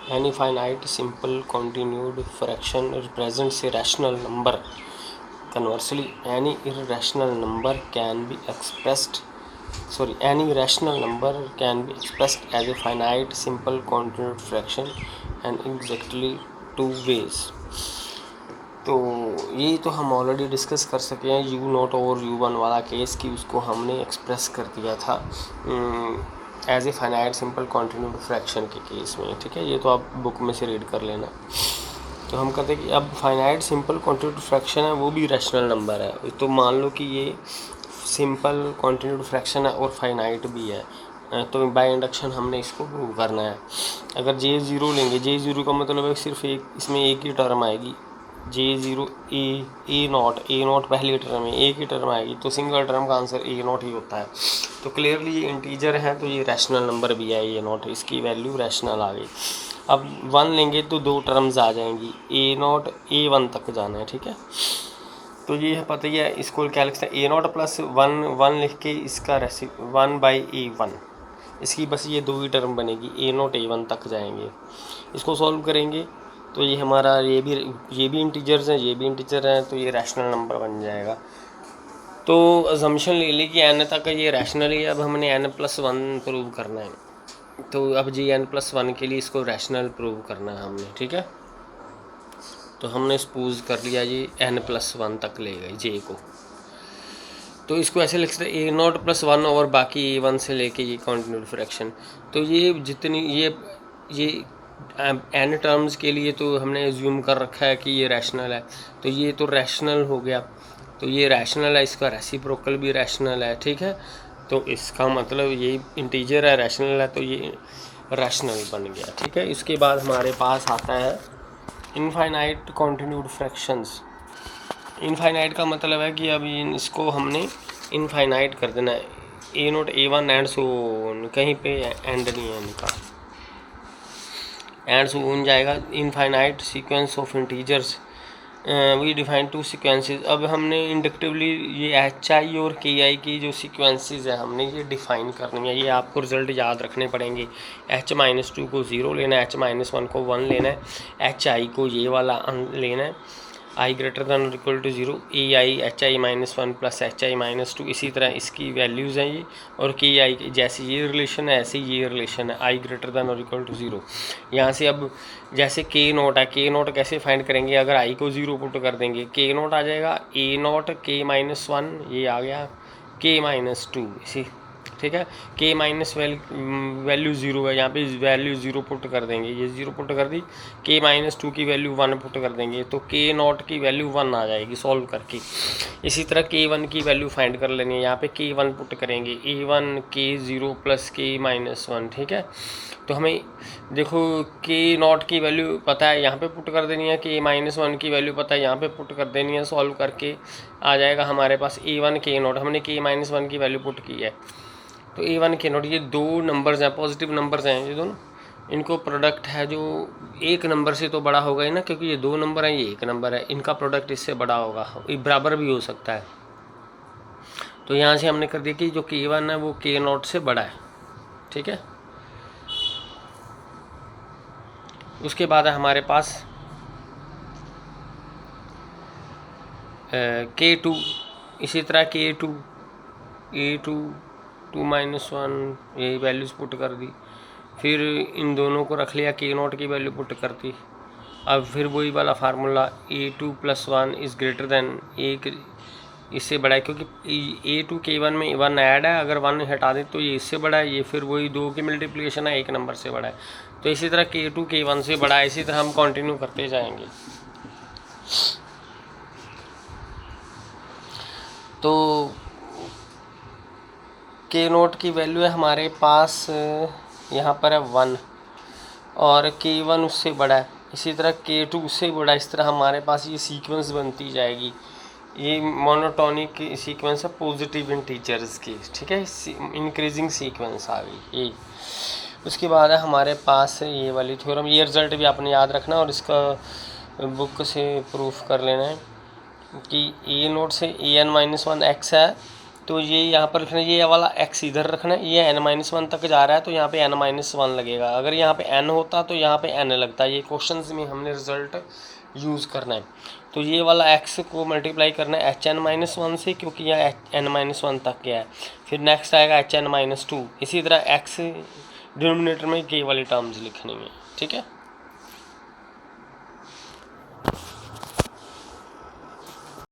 Any finite simple continued fraction represents a rational number. Conversely, any rational number can be expressed as a finite simple continued fraction and exactly two ways. तो ये तो हम already discuss कर सके हैं U naught और U one वाला case की, उसको हमने एक्सप्रेस कर दिया था as a finite simple continued fraction के केस में, ठीक है। ये तो आप बुक में से रीड कर लेना। तो हम कहते हैं कि अब फाइनाइट सिंपल कॉन्टिन्यूड फ्रैक्शन है, वो भी रैशनल नंबर है। तो मान लो कि ये सिंपल कॉन्टिन्यूड फ्रैक्शन है और फाइनाइट भी है, तो बाय इंडक्शन हमने इसको प्रूव करना है। अगर J0 लेंगे, J0 का मतलब है सिर्फ एक, इसमें एक ही टर्म आएगी, J0 ए नॉट पहली टर्म है, एक ही टर्म आएगी, तो सिंगल टर्म का आंसर ए नॉट ही होता है। तो क्लियरली ये इंटीजर है, तो ये रैशनल नंबर भी है ए नॉट, इसकी वैल्यू रैशनल आ गई। अब 1 लेंगे तो दो टर्म्स आ जाएंगी, ए नॉट A1 तक जाना है, ठीक है। तो ये है, पता ही है, इसको क्या लिखते हैं, ए नॉट प्लस 1 लिख के इसका 1/A1, इसकी बस ये दो ही टर्म बनेगी, ए नॉट A1 तक जाएंगे। इसको सॉल्व करेंगे तो ये हमारा ये भी इंटीजर्स हैं, ये भी इंटीजर हैं, तो ये रैशनल नंबर बन जाएगा। तो अजम्पशन ले ली कि n तक ये रैशनल है। अब हमने n+1 प्रूव करना है, तो अब जी n+1 के लिए इसको रैशनल प्रूव करना है हमने, ठीक है। तो हमने सपोज कर लिया ये n+1 तक ले गए जे को, तो इसको ऐसे लिख सकते हैं A0+1 और बाकी A1 से लेके ये कॉन्टिन्यूड फ्रैक्शन। तो ये जितनी ये n टर्म्स के लिए तो हमने एज्यूम कर रखा है कि ये रैशनल है, तो ये तो रैशनल हो गया, तो ये रैशनल है, इसका रेसिप्रोकल भी रैशनल है, ठीक है। तो इसका मतलब ये इंटीजर है, रैशनल है, तो ये रैशनल बन गया, ठीक है। इसके बाद हमारे पास आता है इनफाइनाइट कॉन्टिन्यूड फ्रैक्शंस। इनफाइनाइट का मतलब है कि अब इसको हमने इनफाइनाइट कर देना है, A0 A1 एंड सो कहीं पे एंड नहीं है इनका, एंड सो जाएगा। Infinite sequence of integers we define two sequences. अब हमने इंडक्टिवली ये HI और KI की जो सीक्वेंसेस है हमने ये डिफ़ाइन करनी है। ये आपको रिजल्ट याद रखने पड़ेंगे। H-2 को 0 लेना है, H-1 को 1 लेना है, HI को ये वाला लेना है, I ग्रेटर दैन और equal to 0, AI HI-1 plus HI-2, इसी तरह इसकी वैल्यूज़ हैं ये। और KI जैसे ये रिलेशन है ऐसे ये रिलेशन है, I ग्रेटर दैन और इक्वल टू 0। यहाँ से अब जैसे K0 है, K0 कैसे फाइंड करेंगे, अगर I को 0 पुट कर देंगे, K0 आ जाएगा A0 K-1, ये आ गया K-2, इसी, ठीक है। K माइनस वैल्यू 0 है, यहाँ पे वैल्यू 0 पुट कर देंगे, ये 0 पुट कर दी, K-2 की वैल्यू 1 पुट कर देंगे, तो K0 की वैल्यू 1 आ जाएगी सॉल्व करके। इसी तरह K1 की वैल्यू फाइंड कर लेनी है, यहाँ पे K1 पुट करेंगे, A1 K0 प्लस K-1, ठीक है। तो हमें देखो K0 की वैल्यू पता है, यहाँ पे पुट कर देनी है, K-1 की वैल्यू पता है, यहाँ पे पुट कर देनी है, सॉल्व करके आ जाएगा हमारे पास A1 K0, हमने K-1 की वैल्यू पुट की है, तो A1 K0, ये दो नंबर्स हैं, पॉजिटिव नंबर्स हैं ये दोनों, इनको प्रोडक्ट है जो एक नंबर से तो बड़ा होगा ही ना, क्योंकि ये दो नंबर हैं, ये एक नंबर है, इनका प्रोडक्ट इससे बड़ा होगा, ये बराबर भी हो सकता है। तो यहाँ से हमने कर दिया कि जो K1 है वो K0 से बड़ा है, ठीक है। उसके बाद है हमारे पास K2, इसी तरह K2 A2 2-1 यही वैल्यूज़ पुट कर दी, फिर इन दोनों को रख लिया, K0 की वैल्यू पुट कर दी। अब फिर वही वाला formula A2+1 is greater than, एक इससे बड़ा है, क्योंकि A2 K1 में 1 ऐड है, अगर 1 हटा दें तो ये इससे बड़ा है, ये फिर वही 2 की मल्टीप्लिकेशन है, एक नंबर से बड़ा है। तो इसी तरह K2 K1 से बड़ा है, इसी तरह हम कंटिन्यू करते जाएंगे। तो K0 की वैल्यू है हमारे पास यहाँ पर है 1, और K1 उससे बड़ा है, इसी तरह K2 उससे बड़ा है। इस तरह हमारे पास ये सीक्वेंस बनती जाएगी, ये मोनोटोनिक सीक्वेंस है पॉजिटिव इंटीजर्स की, ठीक है, इंक्रीजिंग सीक्वेंस आ गई ये। उसके बाद है हमारे पास ये वाली थ्योरम, ये रिजल्ट भी आपने याद रखना और इसका बुक से प्रूफ कर लेना है कि A0 से AN-1 x है, तो ये यहाँ पर रखना, ये वाला x इधर रखना है, ये n-1 तक जा रहा है तो यहाँ पे n-1 लगेगा। अगर यहाँ पे n होता तो यहाँ पे n लगता है। ये क्वेश्चंस में हमने रिजल्ट यूज़ करना है। तो ये वाला x को मल्टीप्लाई करना है hn-1 से, क्योंकि यह n-1 तक गया है। फिर नेक्स्ट आएगा hn-2। इसी तरह x डिनोमिनेटर में k वाली टर्म्स लिखनी है, ठीक है।